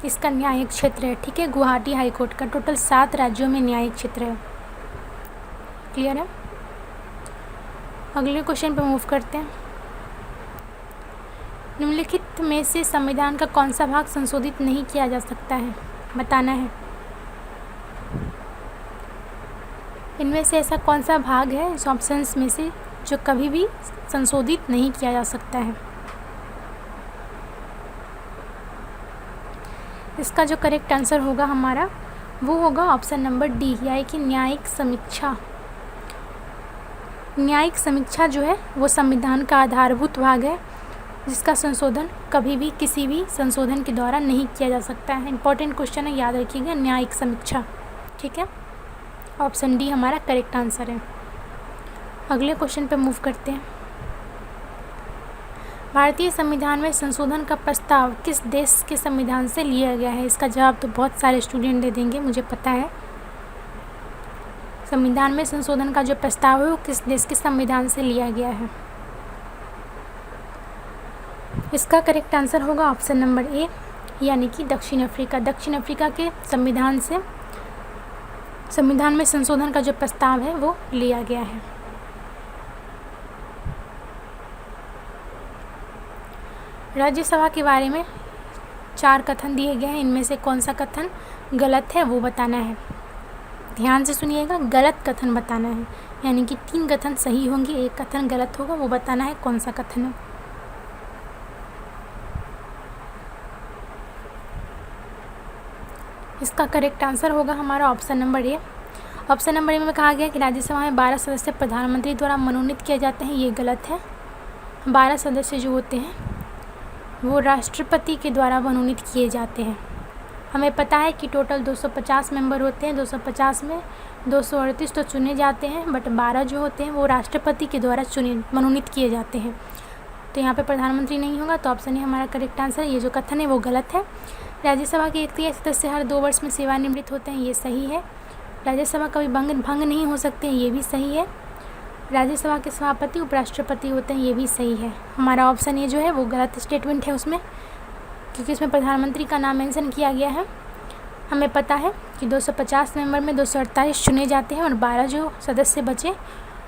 इसका न्यायिक क्षेत्र है। ठीक है, गुवाहाटी हाई कोर्ट का टोटल 7 राज्यों में न्यायिक क्षेत्र है। क्लियर है। अगले क्वेश्चन पे मूव करते हैं। निम्नलिखित में से संविधान का कौन सा भाग संशोधित नहीं किया जा सकता है बताना है। इनमें से ऐसा कौन सा भाग है इस ऑप्शंस में से जो कभी भी संशोधित नहीं किया जा सकता है। इसका जो करेक्ट आंसर होगा हमारा वो होगा ऑप्शन नंबर डी, यानी कि न्यायिक समीक्षा। न्यायिक समीक्षा जो है वो संविधान का आधारभूत भाग है जिसका संशोधन कभी भी किसी भी संशोधन के द्वारा नहीं किया जा सकता है। इंपॉर्टेंट क्वेश्चन है, याद रखिएगा, न्यायिक समीक्षा। ठीक है, ऑप्शन डी हमारा करेक्ट आंसर है। अगले क्वेश्चन पे मूव करते हैं। भारतीय संविधान में संशोधन का प्रस्ताव किस देश के संविधान से लिया गया है। इसका जवाब तो बहुत सारे स्टूडेंट दे देंगे, मुझे पता है। संविधान में संशोधन का जो प्रस्ताव है वो किस देश के संविधान से लिया गया है। इसका करेक्ट आंसर होगा ऑप्शन नंबर ए, यानी कि दक्षिण अफ्रीका। दक्षिण अफ्रीका के संविधान में संशोधन का जो प्रस्ताव है वो लिया गया है। राज्यसभा के बारे में 4 कथन दिए गए हैं। इनमें से कौन सा कथन गलत है वो बताना है। ध्यान से सुनिएगा, गलत कथन बताना है, यानी कि 3 कथन सही होंगे, 1 कथन गलत होगा, वो बताना है कौन सा कथन है। इसका करेक्ट आंसर होगा हमारा option number A. Option number A में कहा गया कि राज्यसभा में 12 सदस्य प्रधानमंत्री द्वारा मनोनीत किए जाते हैं। ये गलत है। 12 सदस्य जो होते हैं वो राष्ट्रपति के द्वारा मनोनीत किए जाते हैं। हमें पता है कि टोटल 250 मेंबर होते हैं। 250 में 238 तो चुने जाते हैं, बट 12 जो होते हैं वो राष्ट्रपति के द्वारा मनोनीत किए जाते हैं। तो यहाँ पे प्रधानमंत्री नहीं होगा, तो ऑप्शन ए हमारा करेक्ट आंसर। ये जो कथन है वो गलत है। राज्यसभा के 1 सदस्य हर 2 वर्ष में सेवानिवृत्त होते हैं, ये सही है। राज्यसभा कभी भंग नहीं हो सकते हैं, ये भी सही है। राज्यसभा के सभापति उपराष्ट्रपति होते हैं, ये भी सही है। हमारा ऑप्शन ए जो है वो गलत स्टेटमेंट है उसमें, क्योंकि उसमें प्रधानमंत्री का नाम मेंशन किया गया है। हमें पता है कि 250 मेंबर में 248 चुने जाते हैं और 12 जो सदस्य बचे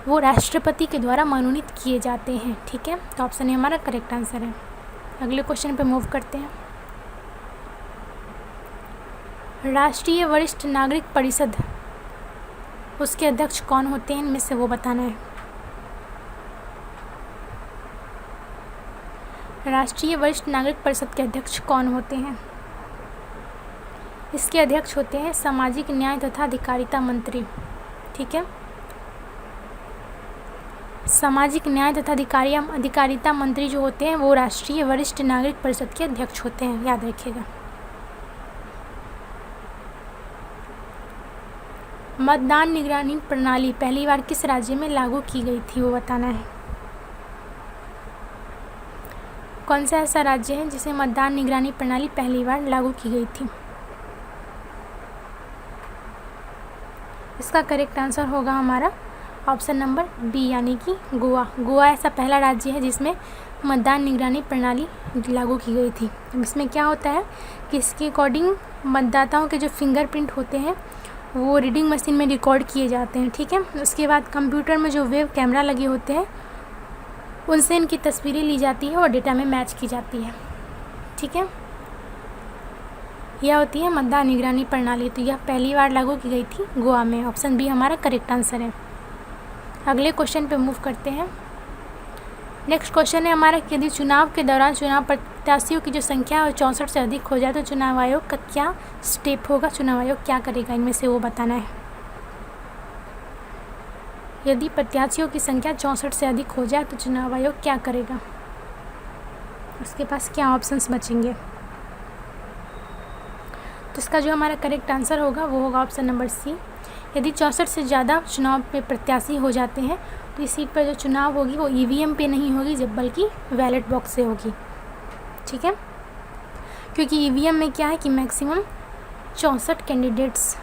वो राष्ट्रपति के द्वारा मनोनीत किए जाते हैं। ठीक है, तो ऑप्शन ए हमारा करेक्ट आंसर है। अगले क्वेश्चन पे मूव करते हैं। राष्ट्रीय वरिष्ठ नागरिक परिषद, उसके अध्यक्ष कौन होते हैं, इनमें से वो बताना है। राष्ट्रीय वरिष्ठ नागरिक परिषद के अध्यक्ष कौन होते हैं। इसके अध्यक्ष होते हैं सामाजिक न्याय तथा अधिकारिता मंत्री। ठीक है, सामाजिक न्याय तथा अधिकारिता मंत्री जो होते हैं वो राष्ट्रीय वरिष्ठ नागरिक परिषद के अध्यक्ष होते हैं, याद रखिएगा। मतदान निगरानी प्रणाली पहली बार किस राज्य में लागू की गई थी, वो बताना है। कौन सा ऐसा राज्य है जिसे मतदान निगरानी प्रणाली पहली बार लागू की गई थी? इसका करेक्ट आंसर होगा हमारा ऑप्शन नंबर बी यानी कि गोवा। गोवा ऐसा पहला राज्य है जिसमें मतदान निगरानी प्रणाली लागू की गई थी। इसमें क्या होता है कि इसके अकॉर्डिंग मतदाताओं के जो फिंगरप्रिंट होते हैं वो रीडिंग मशीन में रिकॉर्ड किए जाते हैं, ठीक है। उसके बाद कंप्यूटर में जो वेब कैमरा लगे होते हैं उनसे इनकी तस्वीरें ली जाती है और डेटा में मैच की जाती है, ठीक है। यह होती है मतदान निगरानी प्रणाली। तो यह पहली बार लागू की गई थी गोवा में। ऑप्शन बी हमारा करेक्ट आंसर है। अगले क्वेश्चन पे मूव करते हैं। नेक्स्ट क्वेश्चन है हमारा कि यदि चुनाव के दौरान चुनाव प्रत्याशियों की जो संख्या है 64 से अधिक हो जाए तो चुनाव आयोग का क्या स्टेप होगा? चुनाव आयोग क्या करेगा? इनमें से वो बताना है। यदि प्रत्याशियों की संख्या 64 से अधिक हो जाए तो चुनाव आयोग क्या करेगा? उसके पास क्या ऑप्शंस बचेंगे? तो इसका जो हमारा करेक्ट आंसर होगा वो होगा ऑप्शन नंबर सी। यदि 64 से ज़्यादा चुनाव में प्रत्याशी हो जाते हैं तो इस सीट पर जो चुनाव होगी वो ईवीएम पे नहीं होगी जब बल्कि बैलेट बॉक्स से होगी, ठीक है। क्योंकि ईवीएम में क्या है कि मैक्सिमम 64 कैंडिडेट्स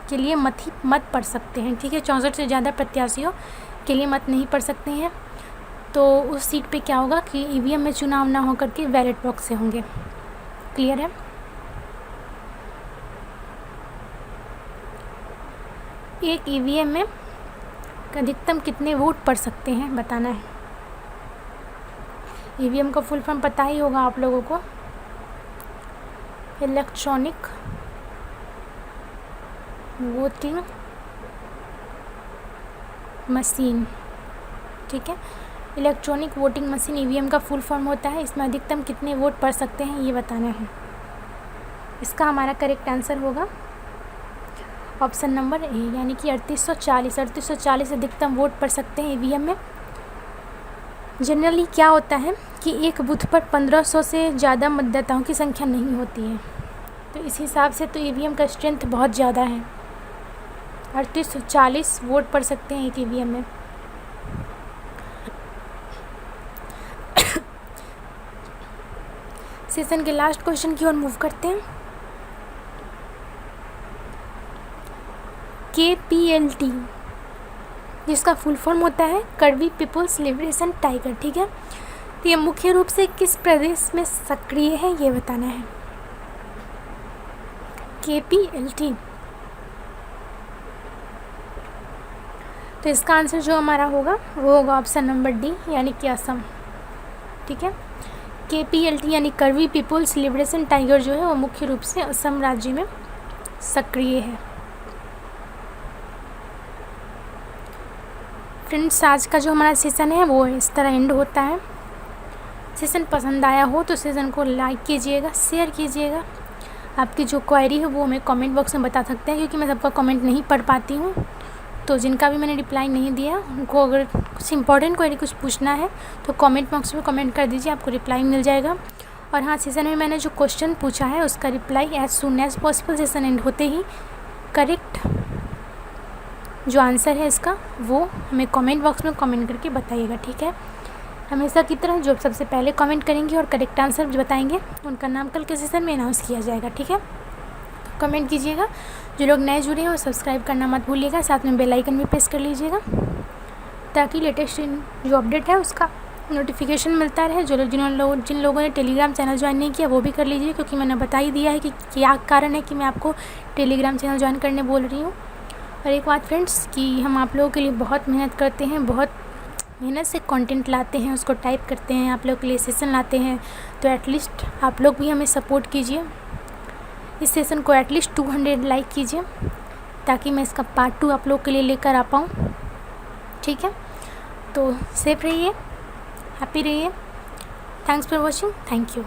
के लिए मत पड़ सकते हैं, ठीक है। 64 से ज़्यादा प्रत्याशियों के लिए मत नहीं पड़ सकते हैं। तो उस सीट पे क्या होगा कि ईवीएम में चुनाव ना होकर के बैलेट बॉक्स से होंगे। क्लियर है? एक ईवीएम में अधिकतम कितने वोट पड़ सकते हैं बताना है। ईवीएम का फुल फॉर्म पता ही होगा आप लोगों को, इलेक्ट्रॉनिक वोटिंग मशीन, ठीक है। इलेक्ट्रॉनिक वोटिंग मशीन ईवीएम का फुल फॉर्म होता है। इसमें अधिकतम कितने वोट पड़ सकते हैं ये बताना है। इसका हमारा करेक्ट आंसर होगा ऑप्शन नंबर ए यानी कि 3840 अधिकतम वोट पड़ सकते हैं ईवीएम में। जनरली क्या होता है कि एक बूथ पर 1500 से ज़्यादा मतदाताओं की संख्या नहीं होती है, तो इस हिसाब से तो ईवीएम का स्ट्रेंथ बहुत ज़्यादा है। 3840 वोट पड़ सकते हैं एक ईवीएम में। सेशन के लास्ट क्वेश्चन की ओर मूव करते हैं। KPLT जिसका फुल फॉर्म होता है करवी पीपुल्स लिबरेशन टाइगर, ठीक है। तो ये मुख्य रूप से किस प्रदेश में सक्रिय है ये बताना है। KPLT तो इसका आंसर जो हमारा होगा वो होगा ऑप्शन नंबर डी यानी कि असम, ठीक है। KPLT यानी करवी पीपुल्स लिबरेशन टाइगर जो है वो मुख्य रूप से असम राज्य में सक्रिय है। फ्रेंड्स, आज का जो हमारा सेशन है वो इस तरह एंड होता है। सेशन पसंद आया हो तो सेशन को लाइक कीजिएगा, शेयर कीजिएगा। आपकी जो क्वेरी है वो हमें कमेंट बॉक्स में बता सकते हैं, क्योंकि मैं सबका कमेंट नहीं पढ़ पाती हूँ। तो जिनका भी मैंने रिप्लाई नहीं दिया उनको अगर कुछ इंपॉर्टेंट क्वेरी कुछ पूछना है तो कमेंट बॉक्स में कमेंट कर दीजिए, आपको रिप्लाई मिल जाएगा। और हाँ, सेशन में मैंने जो क्वेश्चन पूछा है उसका reply as soon as possible session end होते ही करेक्ट जो आंसर है इसका वो हमें कमेंट बॉक्स में कमेंट करके बताइएगा, ठीक है। हमेशा की तरह जो सबसे पहले कमेंट करेंगे और करेक्ट आंसर जो बताएंगे उनका नाम कल के सेशन में अनाउंस किया जाएगा, ठीक है। तो कमेंट कीजिएगा। जो लोग नए जुड़े हैं वो सब्सक्राइब करना मत भूलिएगा, साथ में बेल आइकन भी प्रेस कर लीजिएगा ताकि लेटेस्ट जो अपडेट है उसका नोटिफिकेशन मिलता रहे। जिन लोगों ने टेलीग्राम चैनल ज्वाइन नहीं किया वो भी कर लीजिए, क्योंकि मैंने बता ही दिया है कि क्या कारण है कि मैं आपको टेलीग्राम चैनल ज्वाइन करने बोल रही हूँ। और एक बात फ्रेंड्स कि हम आप लोगों के लिए बहुत मेहनत करते हैं, बहुत मेहनत से कंटेंट लाते हैं, उसको टाइप करते हैं, आप लोगों के लिए सेशन लाते हैं। तो एटलीस्ट आप लोग भी हमें सपोर्ट कीजिए, इस सेशन को एटलीस्ट 200 लाइक कीजिए ताकि मैं इसका पार्ट 2 आप लोग के लिए लेकर आ पाऊँ, ठीक है। तो सेफ रहिए, हैप्पी रहिए। Thanks for watching, thank you.